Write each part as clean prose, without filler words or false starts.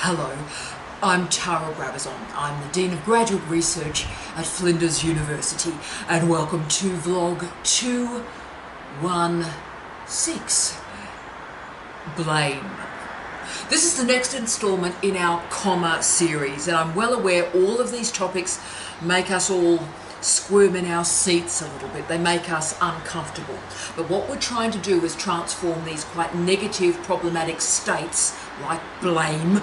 Hello, I'm Tara Brabazon. I'm the Dean of Graduate Research at Flinders University, and welcome to vlog 216, Blame. This is the next instalment in our comma series, and I'm well aware all of these topics make us all squirm in our seats a little bit. They make us uncomfortable. But what we're trying to do is transform these quite negative, problematic states, like blame,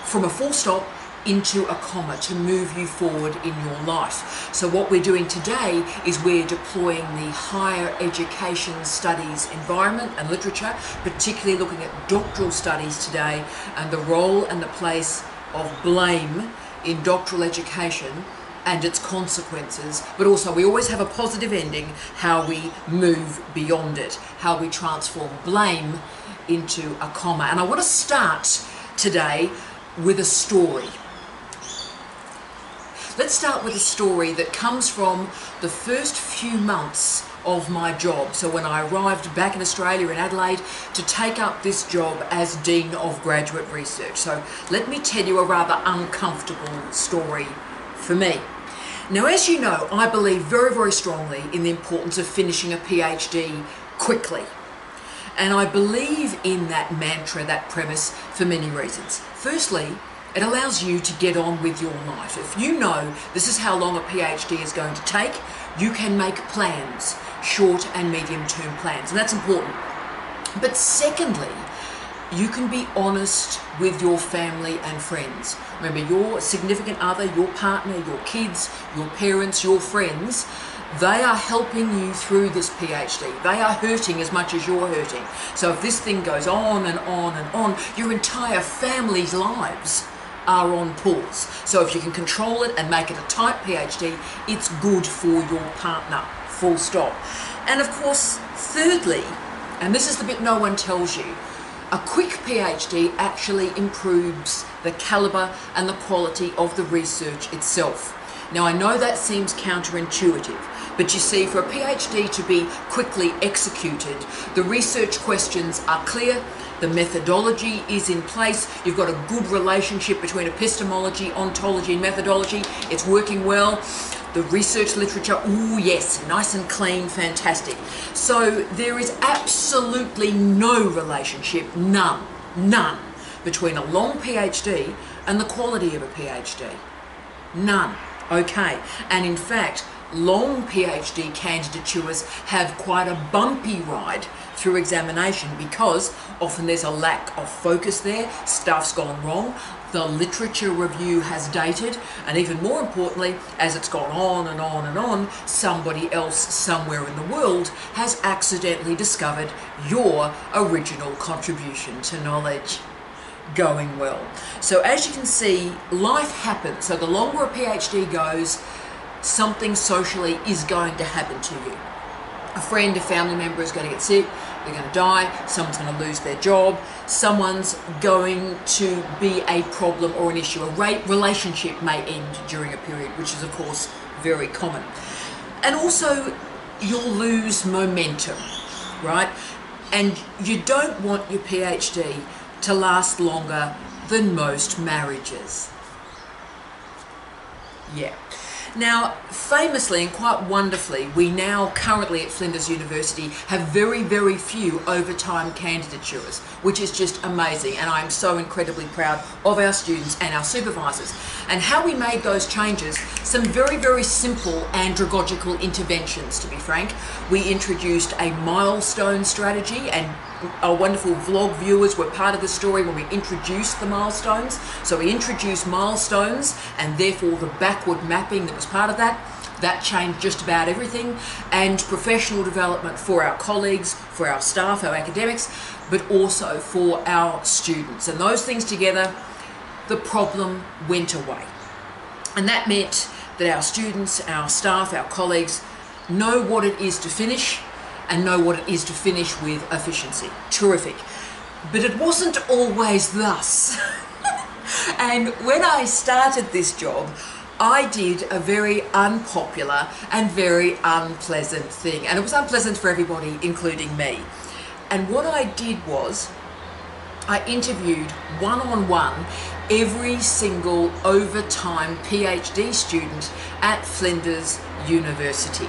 from a full stop into a comma to move you forward in your life. So what we're doing today is we're deploying the higher education studies environment and literature, particularly looking at doctoral studies today and the role and the place of blame in doctoral education and its consequences, but also we always have a positive ending, how we move beyond it, how we transform blame into a comma. And I want to start today with a story. Let's start with a story that comes from the first few months of my job. So when I arrived back in Australia, in Adelaide, to take up this job as Dean of Graduate Research. So let me tell you a rather uncomfortable story for me. Now, as you know, I believe very, very strongly in the importance of finishing a PhD quickly. And I believe in that mantra, that premise, for many reasons. Firstly, it allows you to get on with your life. If you know this is how long a PhD is going to take, you can make plans, short and medium-term plans, and that's important. But secondly, you can be honest with your family and friends. Remember, your significant other, your partner, your kids, your parents, your friends, they are helping you through this PhD. They are hurting as much as you're hurting. So if this thing goes on and on and on, your entire family's lives are on pause. So if you can control it and make it a tight PhD, it's good for your partner, full stop. And of course, thirdly, and this is the bit no one tells you, a quick PhD actually improves the caliber and the quality of the research itself. Now, I know that seems counterintuitive, but you see, for a PhD to be quickly executed, the research questions are clear, the methodology is in place, you've got a good relationship between epistemology, ontology and methodology, it's working well. The research literature, ooh yes, nice and clean, fantastic. So there is absolutely no relationship, none, between a long PhD and the quality of a PhD. None. Okay. And in fact, long PhD candidatures have quite a bumpy ride through examination because often there's a lack of focus there, stuff's gone wrong, the literature review has dated, and even more importantly, as it's gone on and on and on, somebody else somewhere in the world has accidentally discovered your original contribution to knowledge. Going well. So as you can see, life happens. So the longer a PhD goes, something socially is going to happen to you. A friend, a family member is going to get sick, they're going to die, someone's going to lose their job, someone's going to be a problem or an issue. A relationship may end during a period, which is of course very common. And also you'll lose momentum, right? And you don't want your PhD to last longer than most marriages. Yeah. Now, famously and quite wonderfully, we now currently at Flinders University have very, very few overtime candidatures, which is just amazing. And I'm so incredibly proud of our students and our supervisors. And how we made those changes, some very, very simple andragogical interventions, to be frank. We introduced a milestone strategy, and our wonderful vlog viewers were part of the story when we introduced the milestones. So we introduced milestones, and therefore the backward mapping that was part of that changed just about everything. And professional development for our colleagues, for our staff, our academics, but also for our students. And those things together, the problem went away. And that meant that our students, our staff, our colleagues know what it is to finish, and know what it is to finish with efficiency. Terrific. But it wasn't always thus. And when I started this job, I did a very unpopular and very unpleasant thing. And it was unpleasant for everybody, including me. And what I did was, I interviewed one-on-one every single overtime PhD student at Flinders University.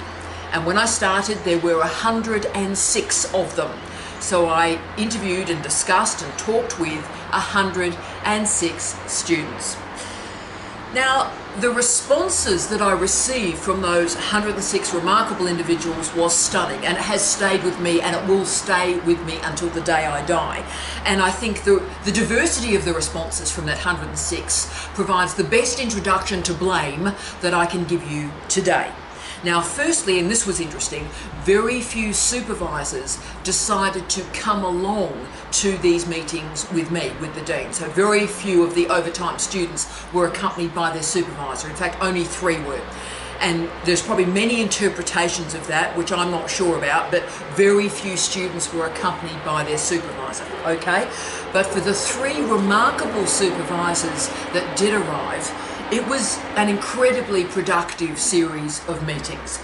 And when I started, there were 106 of them. So I interviewed and discussed and talked with 106 students. Now, the responses that I received from those 106 remarkable individuals was stunning, and it has stayed with me, and it will stay with me until the day I die. And I think the diversity of the responses from that 106 provides the best introduction to blame that I can give you today. Now, firstly, and this was interesting, very few supervisors decided to come along to these meetings with me, with the Dean. So very few of the overtime students were accompanied by their supervisor. In fact, only 3 were. And there's probably many interpretations of that, which I'm not sure about, but very few students were accompanied by their supervisor, okay? But for the 3 remarkable supervisors that did arrive, it was an incredibly productive series of meetings,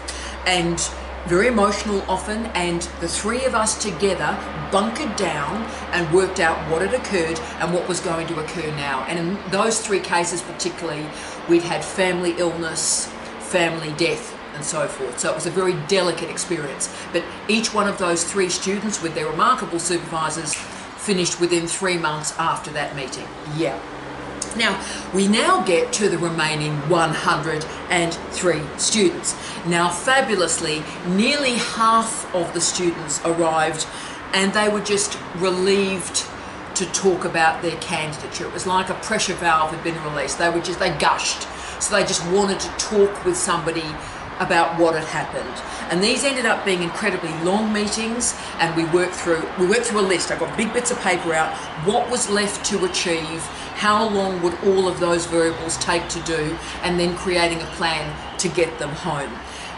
and very emotional often, and the 3 of us together bunkered down and worked out what had occurred and what was going to occur now. And in those 3 cases particularly, we'd had family illness, family death, and so forth. So it was a very delicate experience. But each one of those 3 students with their remarkable supervisors finished within 3 months after that meeting. Yeah. Now, we now get to the remaining 103 students. Now, fabulously, nearly half of the students arrived, and they were just relieved to talk about their candidature. It was like a pressure valve had been released. They gushed. So they just wanted to talk with somebody about what had happened. And these ended up being incredibly long meetings, and we worked through a list. I got big bits of paper out, what was left to achieve, how long would all of those variables take to do, and then creating a plan to get them home.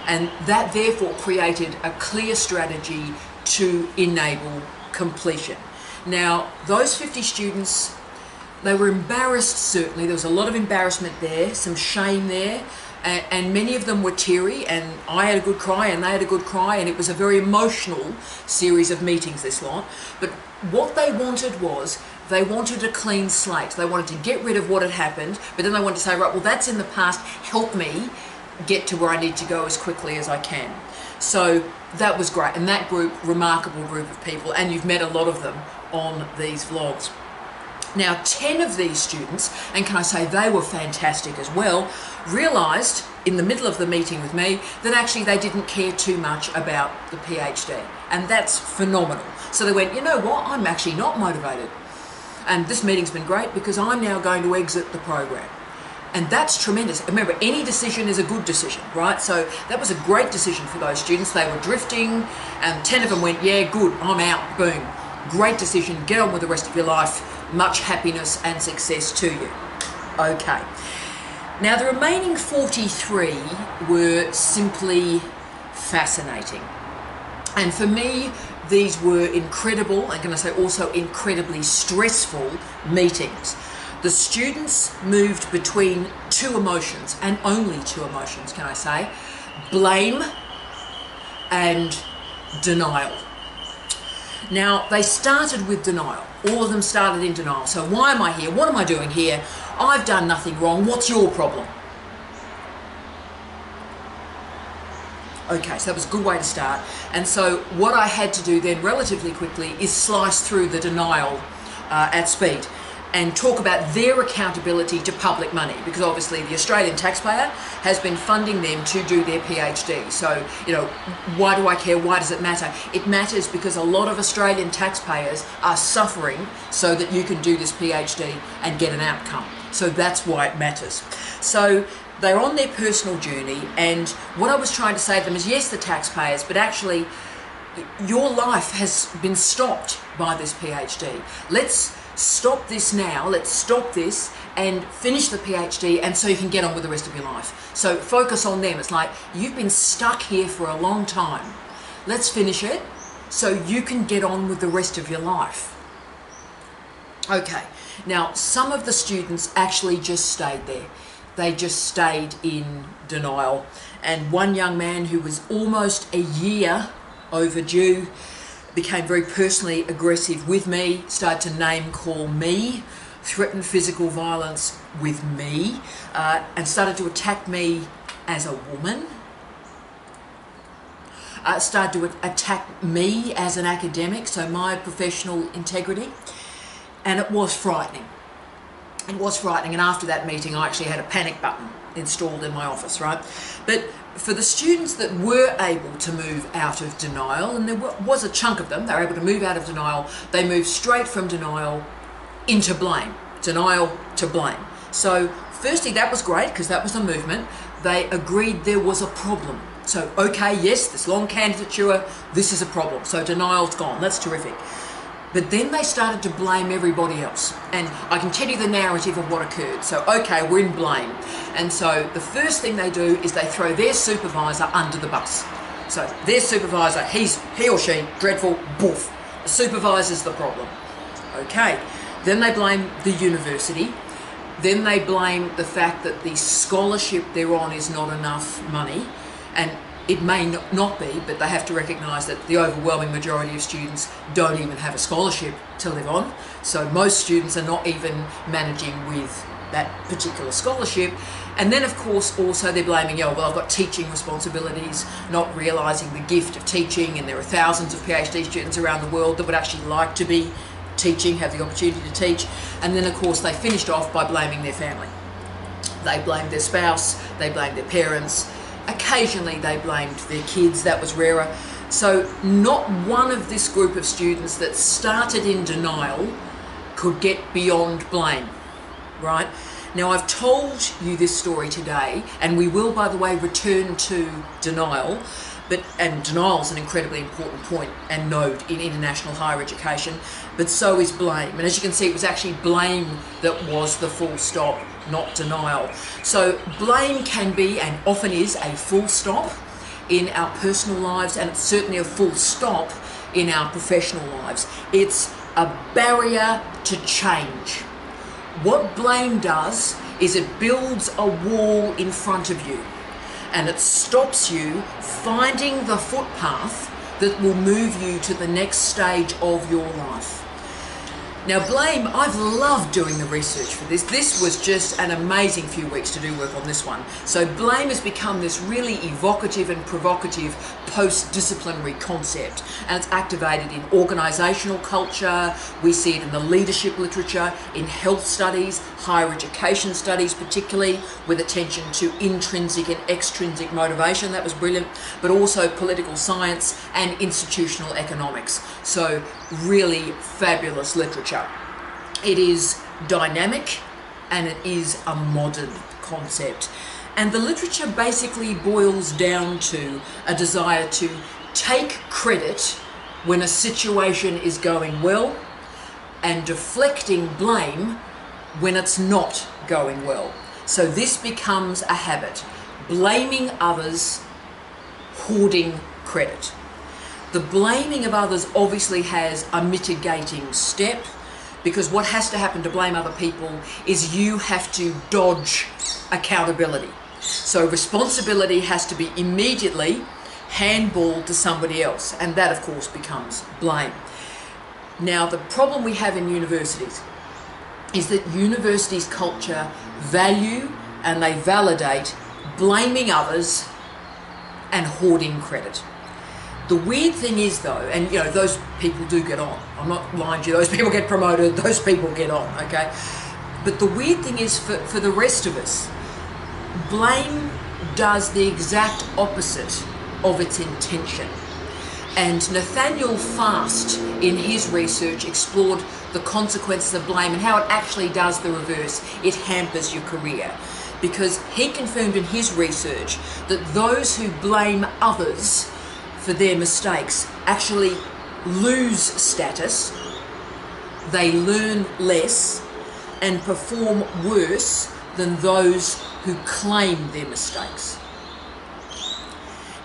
And that therefore created a clear strategy to enable completion. Now, those 50 students, they were embarrassed, certainly. There was a lot of embarrassment there, some shame there, and many of them were teary, and I had a good cry and they had a good cry, and it was a very emotional series of meetings, this lot. But what they wanted was, they wanted a clean slate. They wanted to get rid of what had happened, but then they wanted to say, right, well, that's in the past, help me get to where I need to go as quickly as I can. So that was great, and that group, remarkable group of people, and you've met a lot of them on these vlogs. Now, 10 of these students, and can I say they were fantastic as well, realised in the middle of the meeting with me that actually they didn't care too much about the PhD, and that's phenomenal. So they went, you know what, I'm actually not motivated, and this meeting's been great because I'm now going to exit the program. And that's tremendous. Remember, any decision is a good decision, right? So that was a great decision for those students. They were drifting, and 10 of them went, yeah, good, I'm out, boom. Great decision, get on with the rest of your life. Much happiness and success to you. Okay. Now, the remaining 43 were simply fascinating. And for me, these were incredible, I'm going to say also incredibly stressful meetings. The students moved between 2 emotions, and only 2 emotions, can I say, blame and denial. Now, they started with denial. All of them started in denial. So why am I here? What am I doing here? I've done nothing wrong. What's your problem? Okay, so that was a good way to start. And so what I had to do then relatively quickly is slice through the denial at speed and talk about their accountability to public money, because obviously the Australian taxpayer has been funding them to do their PhD. So, you know, why do I care? Why does it matter? It matters because a lot of Australian taxpayers are suffering so that you can do this PhD and get an outcome. So that's why it matters. So they're on their personal journey, and what I was trying to say to them is, yes, the taxpayers, but actually your life has been stopped by this PhD. Let's stop this now, let's stop this and finish the PhD, and so you can get on with the rest of your life. So focus on them. It's like, you've been stuck here for a long time. Let's finish it so you can get on with the rest of your life. Okay, now some of the students actually just stayed there. They just stayed in denial. And one young man who was almost a year overdue became very personally aggressive with me, started to name call me, threatened physical violence with me, and started to attack me as a woman, started to attack me as an academic, so my professional integrity, and it was frightening. It was frightening, and after that meeting I actually had a panic button installed in my office, right? But for the students that were able to move out of denial, and there was a chunk of them, they were able to move out of denial, they moved straight from denial into blame. Denial to blame. So firstly, that was great because that was the movement. They agreed there was a problem. So, okay, yes, this long candidature, this is a problem. So denial's gone. That's terrific. But then they started to blame everybody else. And I can tell you the narrative of what occurred. So, okay, we're in blame. And so the first thing they do is they throw their supervisor under the bus. So their supervisor, he or she, dreadful, boof. The supervisor's the problem. Okay. Then they blame the university. Then they blame the fact that the scholarship they're on is not enough money. And it may not be, but they have to recognise that the overwhelming majority of students don't even have a scholarship to live on. So most students are not even managing with that particular scholarship. And then, of course, also they're blaming, well, I've got teaching responsibilities, not realising the gift of teaching, and there are thousands of PhD students around the world that would actually like to be teaching, have the opportunity to teach. And then, of course, they finished off by blaming their family. They blamed their spouse, they blamed their parents. Occasionally they blamed their kids, that was rarer. So not one of this group of students that started in denial could get beyond blame, right? Now, I've told you this story today, and we will, by the way, return to denial, and denial is an incredibly important point and node in international higher education, but so is blame. And as you can see, it was actually blame that was the full stop, not denial. So blame can be, and often is, a full stop in our personal lives, and it's certainly a full stop in our professional lives. It's a barrier to change. What blame does is it builds a wall in front of you, and it stops you finding the footpath that will move you to the next stage of your life. Now, blame, I've loved doing the research for this. This was just an amazing few weeks to do work on this one. So blame has become this really evocative and provocative post-disciplinary concept, and it's activated in organisational culture. We see it in the leadership literature, in health studies, higher education studies particularly, with attention to intrinsic and extrinsic motivation. That was brilliant. But also political science and institutional economics. So really fabulous literature. It is dynamic and it is a modern concept. And the literature basically boils down to a desire to take credit when a situation is going well and deflecting blame when it's not going well. So this becomes a habit. Blaming others, hoarding credit. The blaming of others obviously has a mitigating step, because what has to happen to blame other people is you have to dodge accountability. So responsibility has to be immediately handballed to somebody else, and that of course becomes blame. Now, the problem we have in universities is that universities' culture value and they validate blaming others and hoarding credit. The weird thing is though, and you know, those people do get on. I'm not lying to you, those people get promoted, those people get on, okay? But the weird thing is for the rest of us, blame does the exact opposite of its intention. And Nathaniel Fast, in his research, explored the consequences of blame and how it actually does the reverse. It hampers your career. Because he confirmed in his research that those who blame others for their mistakes actually lose status, they learn less, and perform worse than those who claim their mistakes.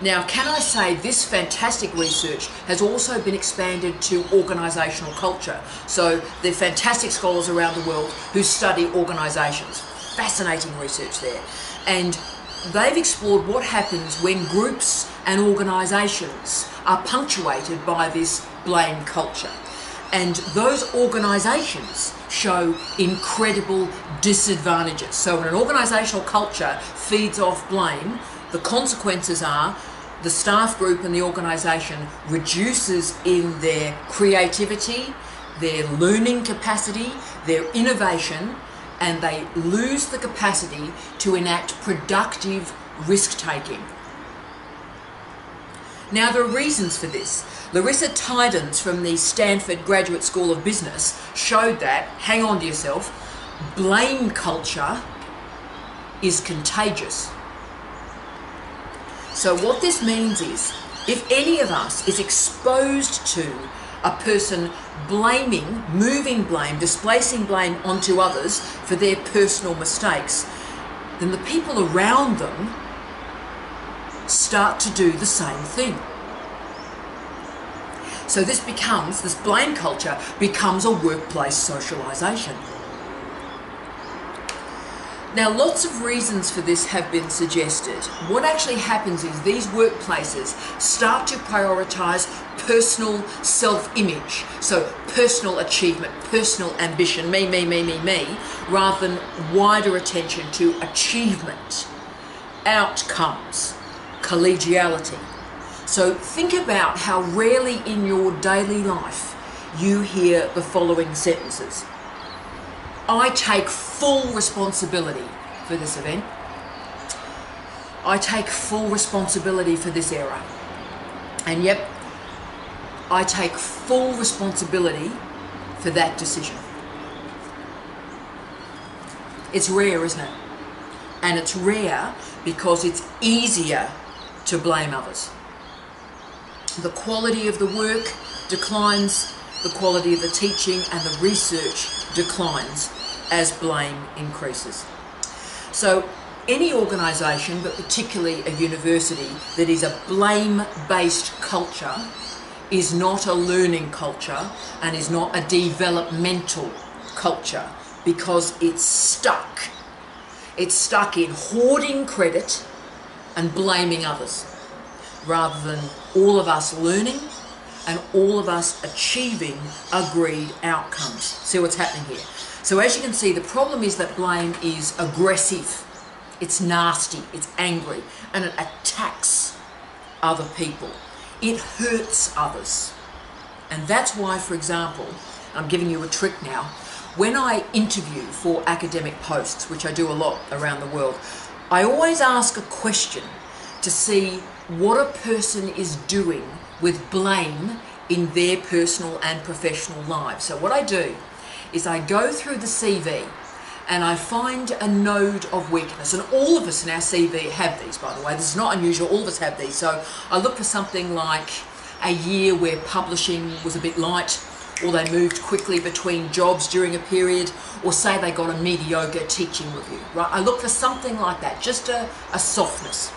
Now, can I say this fantastic research has also been expanded to organisational culture. So there are fantastic scholars around the world who study organisations. Fascinating research there. And they've explored what happens when groups and organisations are punctuated by this blame culture. And those organisations show incredible disadvantages. So when an organisational culture feeds off blame, the consequences are the staff group and the organisation reduces in their creativity, their learning capacity, their innovation, and they lose the capacity to enact productive risk-taking. Now, there are reasons for this. Larissa Tydens from the Stanford Graduate School of Business showed that, hang on to yourself, blame culture is contagious. So what this means is, if any of us is exposed to a person blaming, moving blame, displacing blame onto others for their personal mistakes, then the people around them start to do the same thing. So this blame culture becomes a workplace socialisation. Now, lots of reasons for this have been suggested. What actually happens is these workplaces start to prioritise personal self-image, so personal achievement, personal ambition, me, rather than wider attention to achievement, outcomes, collegiality. So think about how rarely in your daily life you hear the following sentences. I take full responsibility for this event. I take full responsibility for this error. And yep, I take full responsibility for that decision. It's rare, isn't it? And it's rare because it's easier to blame others. The quality of the work declines, the quality of the teaching and the research declines as blame increases. So any organisation, but particularly a university, that is a blame-based culture is not a learning culture and is not a developmental culture, because it's stuck. It's stuck in hoarding credit and blaming others, rather than all of us learning and all of us achieving agreed outcomes. See what's happening here? So as you can see, the problem is that blame is aggressive, it's nasty, it's angry, and it attacks other people. It hurts others. And that's why, for example, I'm giving you a trick now, when I interview for academic posts, which I do a lot around the world, I always ask a question to see what a person is doing with blame in their personal and professional lives. So what I do is I go through the CV and I find a node of weakness, and all of us in our CV have these, by the way. This is not unusual, all of us have these. So I look for something like a year where publishing was a bit light, or they moved quickly between jobs during a period, or say they got a mediocre teaching review, right? I look for something like that, just a softness.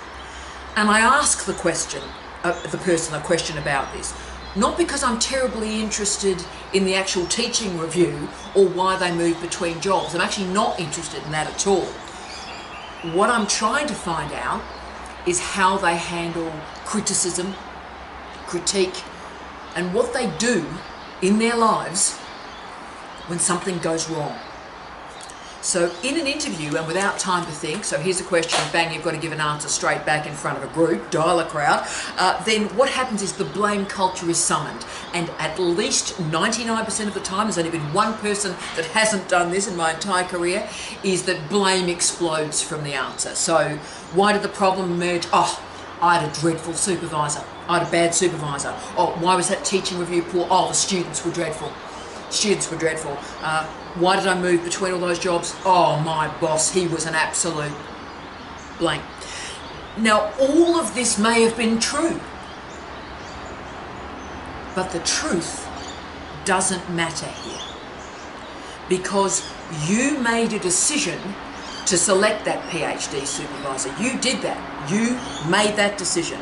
And I ask the person a question about this. Not because I'm terribly interested in the actual teaching review or why they move between jobs. I'm actually not interested in that at all. What I'm trying to find out is how they handle criticism, critique, and what they do in their lives when something goes wrong. So in an interview and without time to think, so here's a question, bang, you've got to give an answer straight back in front of a group, dial a crowd, then what happens is the blame culture is summoned. And at least 99% of the time, there's only been one person that hasn't done this in my entire career, is that blame explodes from the answer. So why did the problem emerge? Oh, I had a dreadful supervisor. I had a bad supervisor. Oh, why was that teaching review poor? Oh, the students were dreadful. Students were dreadful. Why did I move between all those jobs? Oh, my boss, he was an absolute blank. Now, all of this may have been true, but the truth doesn't matter here, because you made a decision to select that PhD supervisor. You did that. You made that decision.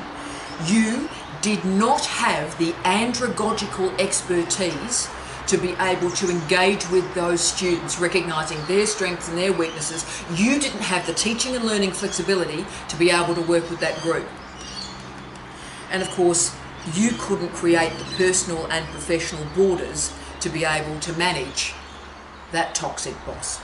You did not have the andragogical expertise to be able to engage with those students, recognizing their strengths and their weaknesses. You didn't have the teaching and learning flexibility to be able to work with that group. And of course, you couldn't create the personal and professional borders to be able to manage that toxic boss.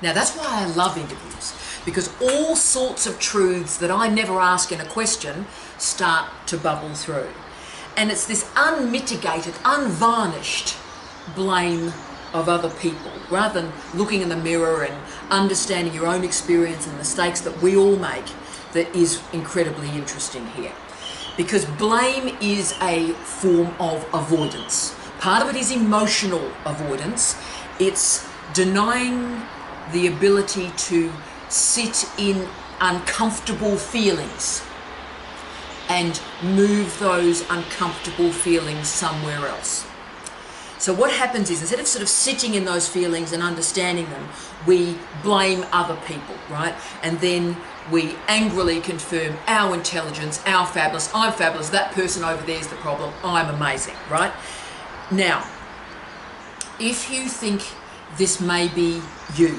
Now that's why I love interviews, because all sorts of truths that I never ask in a question start to bubble through. And it's this unmitigated, unvarnished blame of other people, rather than looking in the mirror and understanding your own experience and mistakes that we all make, that is incredibly interesting here. Because blame is a form of avoidance. Part of it is emotional avoidance. It's denying the ability to sit in uncomfortable feelings and move those uncomfortable feelings somewhere else. So what happens is, instead of sort of sitting in those feelings and understanding them, we blame other people, right? And then we angrily confirm our intelligence, our fabulous, I'm fabulous, that person over there is the problem, I'm amazing, right? Now, if you think this may be you,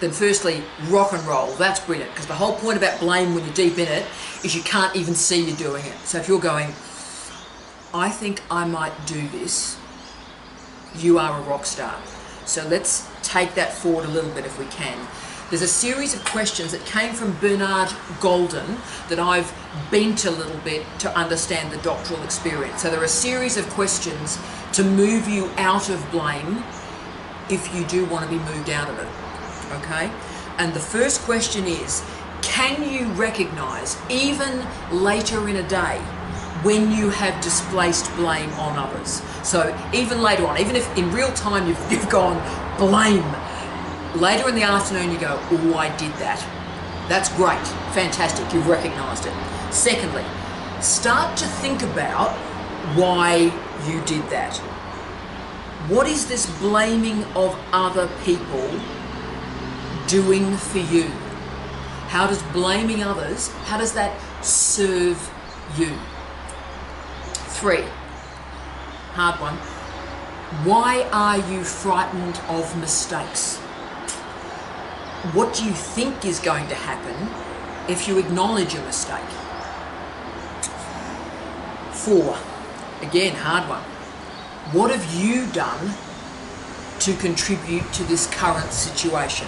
then firstly, rock and roll, that's brilliant, because the whole point about blame when you're deep in it is you can't even see you're doing it. So if you're going, I think I might do this, you are a rock star. So let's take that forward a little bit if we can. There's a series of questions that came from Bernard Golden that I've bent a little bit to understand the doctoral experience. So there are a series of questions to move you out of blame if you do want to be moved out of it. Okay? And the first question is, can you recognize, even later in a day, when you have displaced blame on others? So even later on, even if in real time you've gone blame, later in the afternoon you go, oh, I did that. That's great, fantastic, you've recognized it. Secondly, start to think about why you did that. What is this blaming of other people doing for you? How does blaming others, how does that serve you? 3, hard one. Why are you frightened of mistakes? What do you think is going to happen if you acknowledge a mistake? 4, again, hard one. What have you done to contribute to this current situation,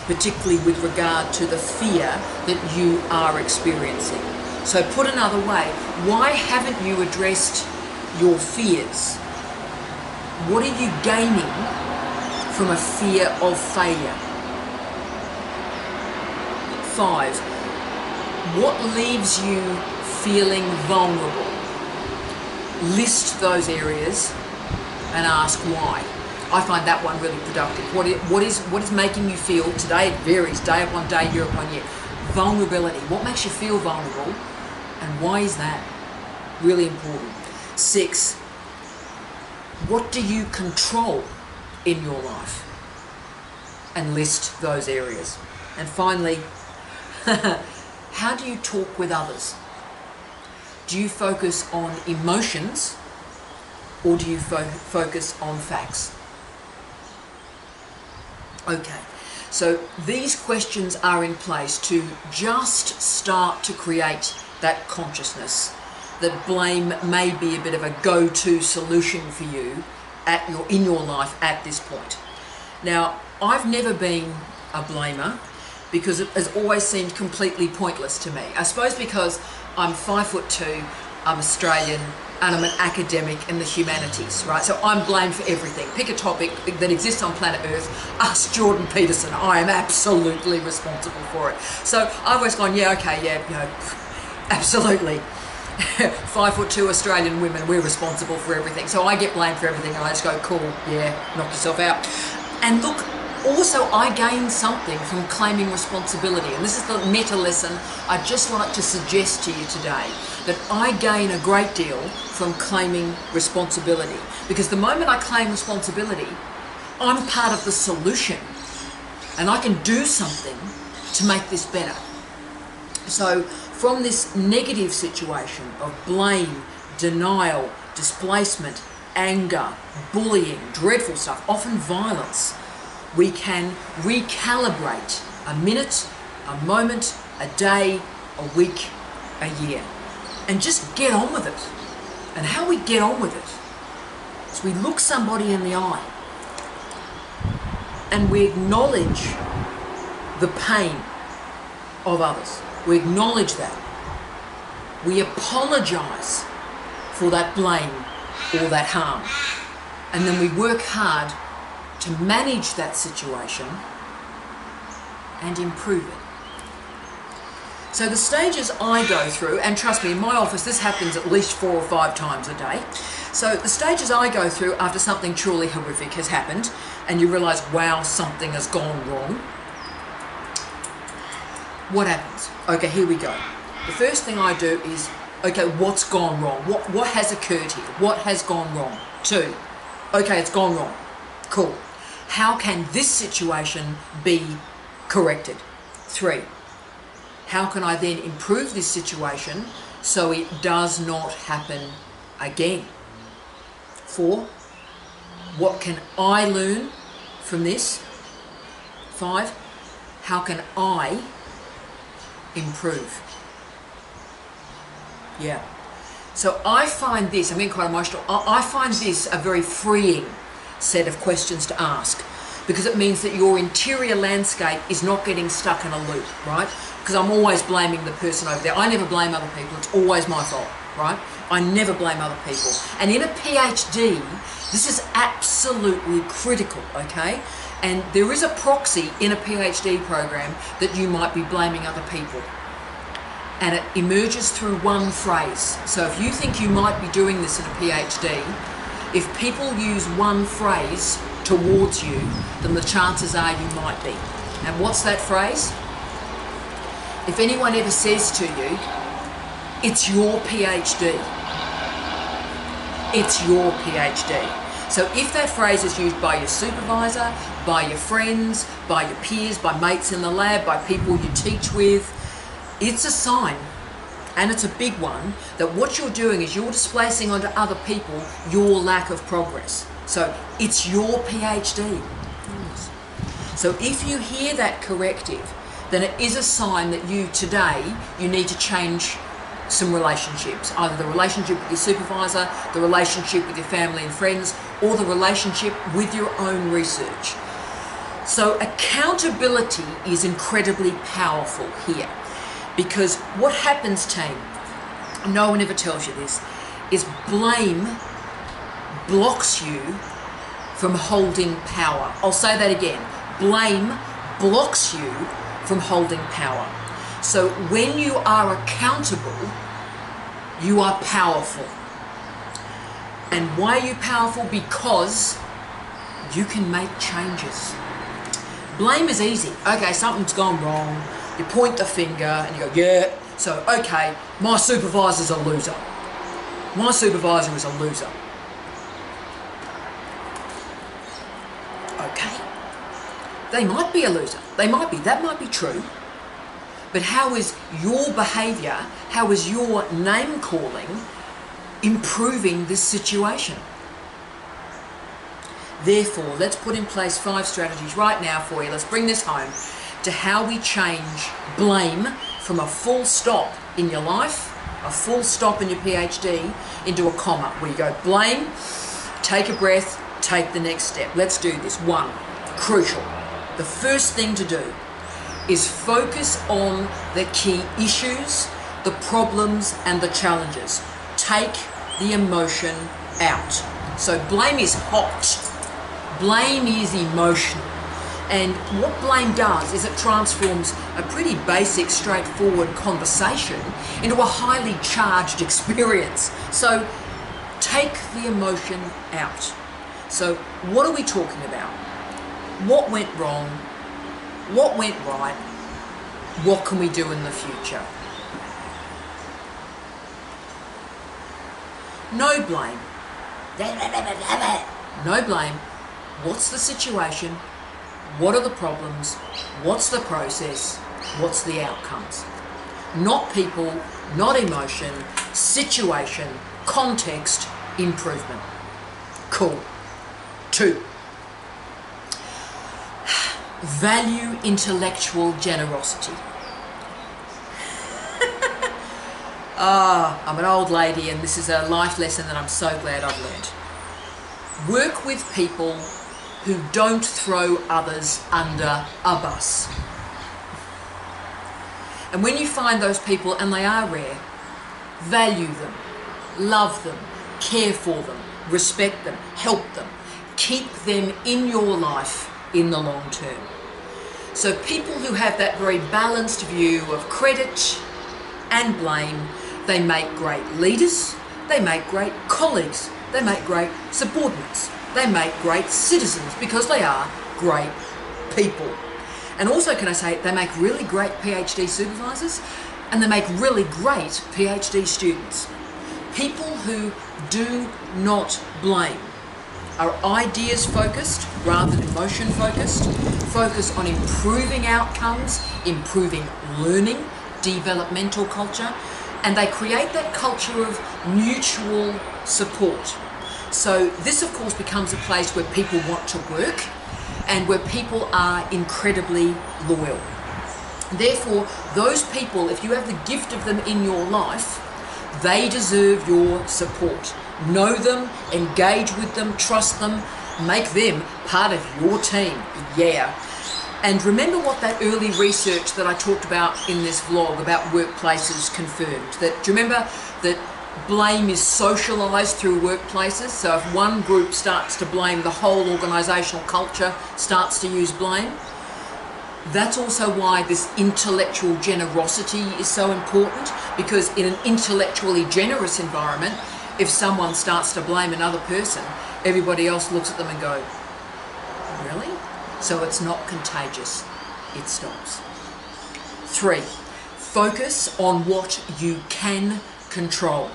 particularly with regard to the fear that you are experiencing? So put another way, why haven't you addressed your fears? What are you gaining from a fear of failure? 5, what leaves you feeling vulnerable? List those areas and ask why. I find that one really productive. What is making you feel, today it varies, day upon day, year upon year, vulnerability. What makes you feel vulnerable and why is that? Really important. 6, what do you control in your life? And list those areas. And finally, how do you talk with others? Do you focus on emotions or do you focus on facts? Okay, so these questions are in place to just start to create that consciousness that blame may be a bit of a go-to solution for you in your life at this point. Now, I've never been a blamer because it has always seemed completely pointless to me. I suppose because I'm 5'2", I'm Australian, and I'm an academic in the humanities, right? So I'm blamed for everything. Pick a topic that exists on planet Earth, ask Jordan Peterson. I am absolutely responsible for it. So I've always gone, yeah, okay, yeah, you know, absolutely. 5'2" Australian women, we're responsible for everything. So I get blamed for everything and I just go, cool, yeah, knock yourself out. And look, also I gain something from claiming responsibility. And this is the meta lesson I'd just like to suggest to you today, that I gain a great deal from claiming responsibility. Because the moment I claim responsibility, I'm part of the solution and I can do something to make this better. So from this negative situation of blame, denial, displacement, anger, bullying, dreadful stuff, often violence, we can recalibrate a minute, a moment, a day, a week, a year, and just get on with it. And how we get on with it is we look somebody in the eye and we acknowledge the pain of others. We acknowledge that. We apologise for that blame or that harm. And then we work hard to manage that situation and improve it. So the stages I go through, and trust me, in my office this happens at least 4 or 5 times a day. So the stages I go through after something truly horrific has happened and you realise, wow, something has gone wrong. What happens? Okay, here we go. The first thing I do is, okay, what's gone wrong? What has occurred here? What has gone wrong? 2, okay, it's gone wrong. Cool. How can this situation be corrected? 3, how can I then improve this situation so it does not happen again? 4, what can I learn from this? 5, how can I improve? Yeah. So I find this, I'm getting quite emotional, I find this a very freeing set of questions to ask, because it means that your interior landscape is not getting stuck in a loop, right? Because I'm always blaming the person over there. I never blame other people, it's always my fault, right? I never blame other people. And in a PhD, this is absolutely critical, okay? And there is a proxy in a PhD program that you might be blaming other people. And it emerges through one phrase. So if you think you might be doing this in a PhD, if people use one phrase towards you, then the chances are you might be. And what's that phrase? If anyone ever says to you, it's your PhD. It's your PhD. So if that phrase is used by your supervisor, by your friends, by your peers, by mates in the lab, by people you teach with, it's a sign, and it's a big one, that what you're doing is you're displacing onto other people your lack of progress. So it's your PhD. So if you hear that corrective, then it is a sign that you need to change some relationships, either the relationship with your supervisor, the relationship with your family and friends, or the relationship with your own research. So accountability is incredibly powerful here, because what happens, team, no one ever tells you this, is blame blocks you from holding power. I'll say that again. Blame blocks you from holding power. So when you are accountable, you are powerful. And why are you powerful? Because you can make changes. Blame is easy. Okay, something's gone wrong. You point the finger and you go, yeah. So, okay, my supervisor's a loser. My supervisor is a loser. Okay. They might be a loser. They might be. That might be true. But how is your behaviour, how is your name calling improving this situation? Therefore, let's put in place 5 strategies right now for you. Let's bring this home to how we change blame from a full stop in your life, a full stop in your PhD, into a comma, where you go blame, take a breath, take the next step. Let's do this. 1, crucial. The first thing to do is focus on the key issues, the problems and the challenges. Take the emotion out. So blame is hot. Blame is emotional. And what blame does is it transforms a pretty basic, straightforward conversation into a highly charged experience. So take the emotion out. So what are we talking about? What went wrong? What went right? What can we do in the future? No blame. No blame. What's the situation? What are the problems? What's the process? What's the outcomes? Not people, not emotion, situation, context, improvement. Cool. 2, value intellectual generosity. I'm an old lady, and this is a life lesson that I'm so glad I've learned. Work with people who don't throw others under a bus. And when you find those people, and they are rare, value them, love them, care for them, respect them, help them, keep them in your life in the long term. So people who have that very balanced view of credit and blame, they make great leaders, they make great colleagues, they make great subordinates, they make great citizens, because they are great people. And also, can I say, they make really great PhD supervisors, and they make really great PhD students. People who do not blame are ideas focused rather than emotion focused, focus on improving outcomes, improving learning, developmental culture, and they create that culture of mutual support. So this, of course, becomes a place where people want to work and where people are incredibly loyal. Therefore, those people, if you have the gift of them in your life, they deserve your support. Know them, engage with them, trust them, make them part of your team. Yeah. And remember what that early research that I talked about in this vlog about workplaces confirmed. That, do you remember that blame is socialised through workplaces? So if one group starts to blame, the whole organisational culture starts to use blame. That's also why this intellectual generosity is so important, because in an intellectually generous environment, if someone starts to blame another person, everybody else looks at them and go, really? So it's not contagious, it stops. 3, focus on what you can control.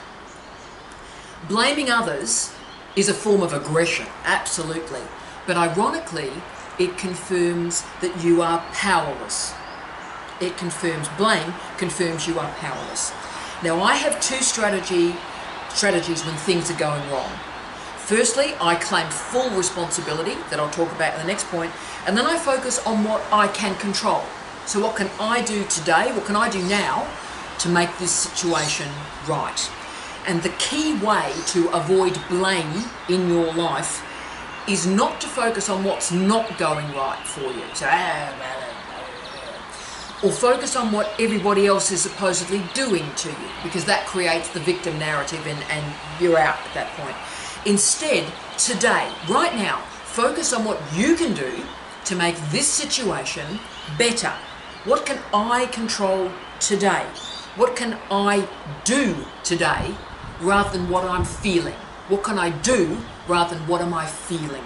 Blaming others is a form of aggression, absolutely. But ironically, it confirms that you are powerless. It confirms, blame confirms you are powerless. Now, I have 2 strategies when things are going wrong. Firstly, I claim full responsibility, that I'll talk about in the next point, and then I focus on what I can control. So what can I do today, what can I do now to make this situation right? And the key way to avoid blame in your life is not to focus on what's not going right for you. So, or focus on what everybody else is supposedly doing to you, because that creates the victim narrative and you're out at that point. Instead, today, right now, focus on what you can do to make this situation better. What can I control today? What can I do today rather than what I'm feeling? What can I do rather than what am I feeling?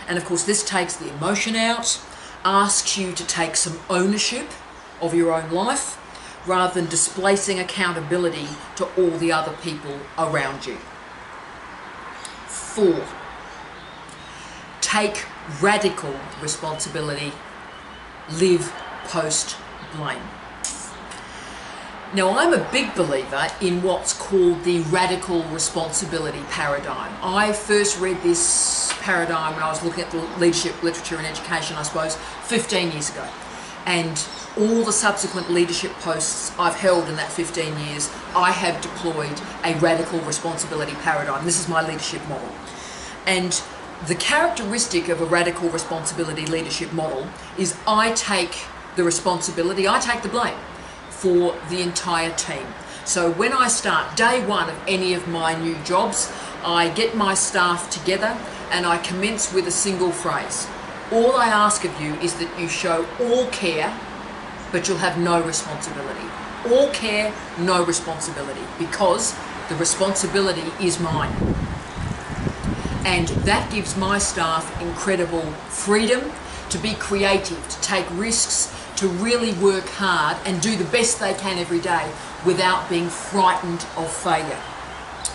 And of course, this takes the emotion out, asks you to take some ownership of your own life rather than displacing accountability to all the other people around you. 4, take radical responsibility, live post-blame. Now, I'm a big believer in what's called the radical responsibility paradigm. I first read this paradigm when I was looking at the leadership literature and education, I suppose, 15 years ago. And all the subsequent leadership posts I've held in that 15 years, I have deployed a radical responsibility paradigm. This is my leadership model. And the characteristic of a radical responsibility leadership model is I take the responsibility, I take the blame for the entire team. So when I start day one of any of my new jobs, I get my staff together and I commence with a single phrase. All I ask of you is that you show all care, but you'll have no responsibility. All care, no responsibility, because the responsibility is mine. And that gives my staff incredible freedom to be creative, to take risks, to really work hard and do the best they can every day without being frightened of failure.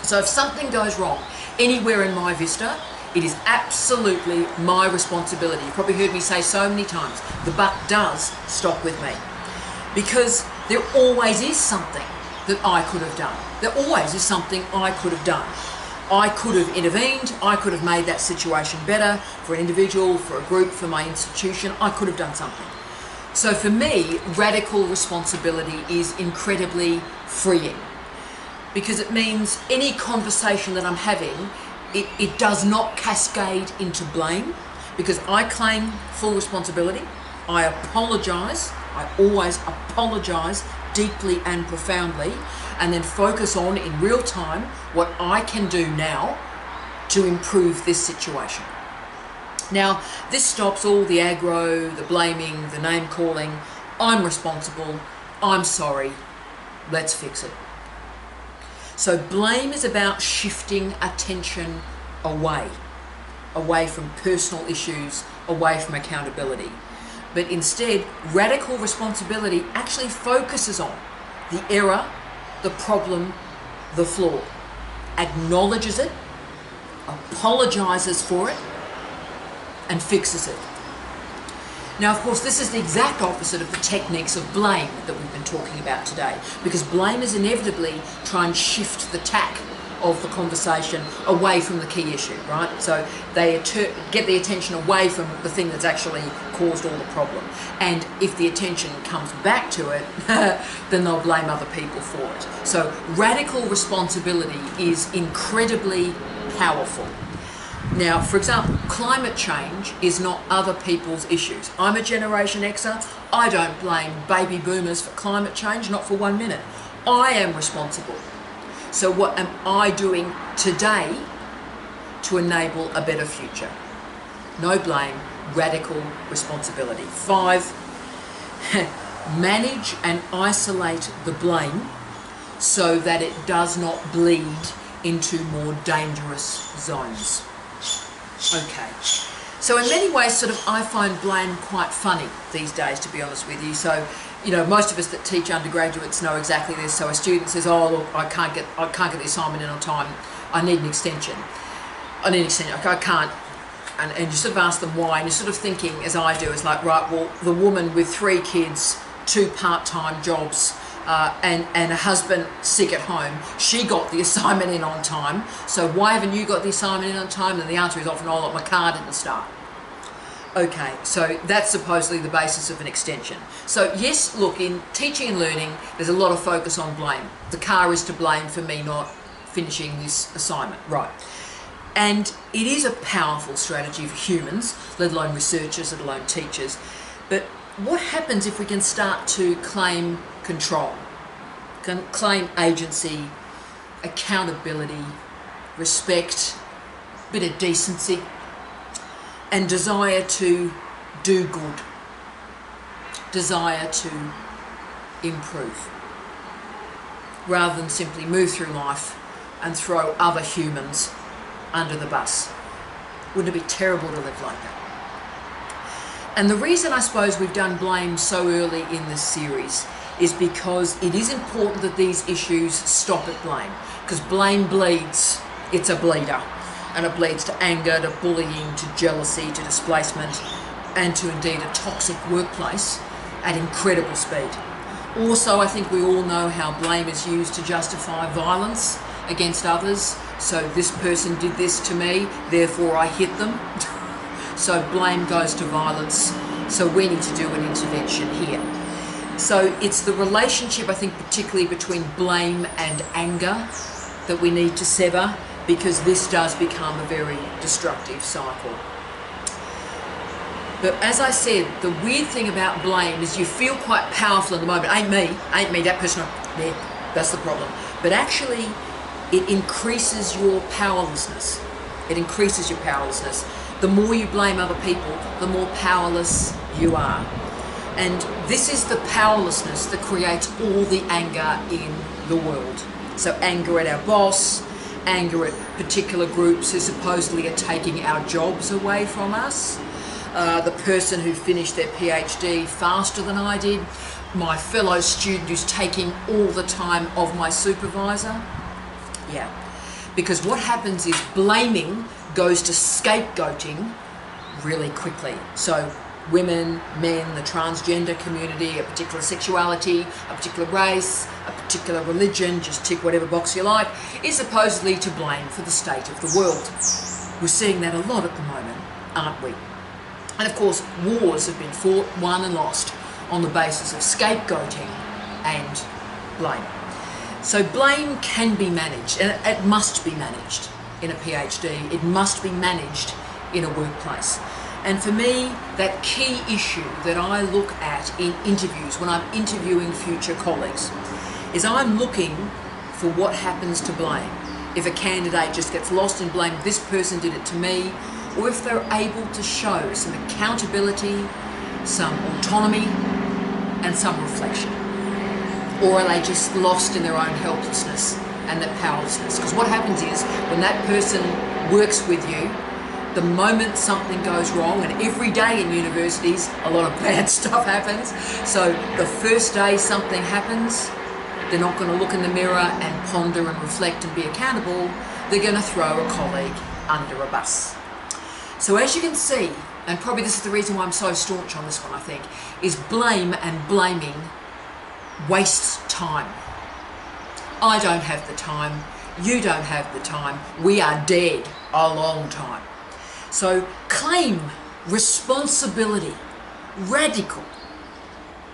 So if something goes wrong anywhere in my vista, it is absolutely my responsibility. You've probably heard me say so many times, the buck does stop with me. Because there always is something that I could have done. There always is something I could have done. I could have intervened, I could have made that situation better for an individual, for a group, for my institution. I could have done something. So for me, radical responsibility is incredibly freeing, because it means any conversation that I'm having, it does not cascade into blame, because I claim full responsibility. I apologise. I always apologise deeply and profoundly, and then focus on in real time what I can do now to improve this situation. Now, this stops all the aggro, the blaming, the name calling. I'm responsible. I'm sorry. Let's fix it. So blame is about shifting attention away from personal issues, away from accountability. But instead, radical responsibility actually focuses on the error, the problem, the flaw, acknowledges it, apologises for it, and fixes it. Now, of course, this is the exact opposite of the techniques of blame that we've been talking about today, because blame is inevitably try and shift the tack of the conversation away from the key issue, right? So they get the attention away from the thing that's actually caused all the problem. And if the attention comes back to it, then they'll blame other people for it. So radical responsibility is incredibly powerful. Now, for example, climate change is not other people's issues. I'm a Generation Xer. I don't blame baby boomers for climate change, not for 1 minute. I am responsible. So what am I doing today to enable a better future? No blame, radical responsibility. 5, manage and isolate the blame so that it does not bleed into more dangerous zones. Okay, so in many ways, sort of, I find blame quite funny these days, to be honest with you. So, you know, most of us that teach undergraduates know exactly this. So a student says, "Oh, look, I can't get the assignment in on time. I need an extension. I can't." And you sort of ask them why, and you're sort of thinking, as I do, is like, right, well, the woman with 3 kids, 2 part-time jobs, and a husband sick at home, she got the assignment in on time. So why haven't you got the assignment in on time? And the answer is often, "Oh, look, my car didn't start." Okay, so that's supposedly the basis of an extension. So yes, look, in teaching and learning, there's a lot of focus on blame. The car is to blame for me not finishing this assignment, right? And it is a powerful strategy for humans, let alone researchers, let alone teachers. But what happens if we can start to claim control, can claim agency, accountability, respect, a bit of decency, and desire to do good, desire to improve, rather than simply move through life and throw other humans under the bus? Wouldn't it be terrible to live like that? And the reason I suppose we've done blame so early in this series is because it is important that these issues stop at blame, because blame bleeds. It's a bleeder. And it bleeds to anger, to bullying, to jealousy, to displacement, and to indeed a toxic workplace at incredible speed. Also, I think we all know how blame is used to justify violence against others. So this person did this to me, therefore I hit them. So blame goes to violence. So we need to do an intervention here. So it's the relationship, I think, particularly between blame and anger that we need to sever, because this does become a very destructive cycle. But as I said, the weird thing about blame is you feel quite powerful in the moment. Ain't me, that person, there, that's the problem. But actually, it increases your powerlessness. It increases your powerlessness. The more you blame other people, the more powerless you are. And this is the powerlessness that creates all the anger in the world. So anger at our boss, anger at particular groups who supposedly are taking our jobs away from us, the person who finished their PhD faster than I did, my fellow student who's taking all the time of my supervisor. Yeah, because what happens is blaming goes to scapegoating really quickly. So women, men, the transgender community, a particular sexuality, a particular race, a particular religion, just tick whatever box you like, is supposedly to blame for the state of the world. We're seeing that a lot at the moment, aren't we? And of course, wars have been fought, won and lost on the basis of scapegoating and blame. So blame can be managed, and it must be managed in a PhD. It must be managed in a workplace. And for me, that key issue that I look at in interviews, when I'm interviewing future colleagues, is I'm looking for what happens to blame. If a candidate just gets lost in blame, this person did it to me, or if they're able to show some accountability, some autonomy, and some reflection. Or are they just lost in their own helplessness and their powerlessness? Because what happens is, when that person works with you, the moment something goes wrong, and every day in universities a lot of bad stuff happens, so the first day something happens, they're not going to look in the mirror and ponder and reflect and be accountable. They're going to throw a colleague under a bus. So as you can see, and probably this is the reason why I'm so staunch on this one, I think, is blame and blaming wastes time. I don't have the time, you don't have the time, we are dead a long time. So claim responsibility, radical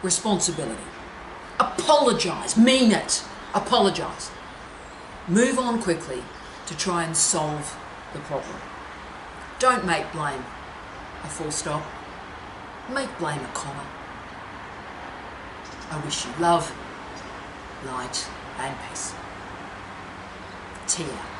responsibility. Apologise, mean it, apologise. Move on quickly to try and solve the problem. Don't make blame a full stop, make blame a comma. I wish you love, light and peace. Tia.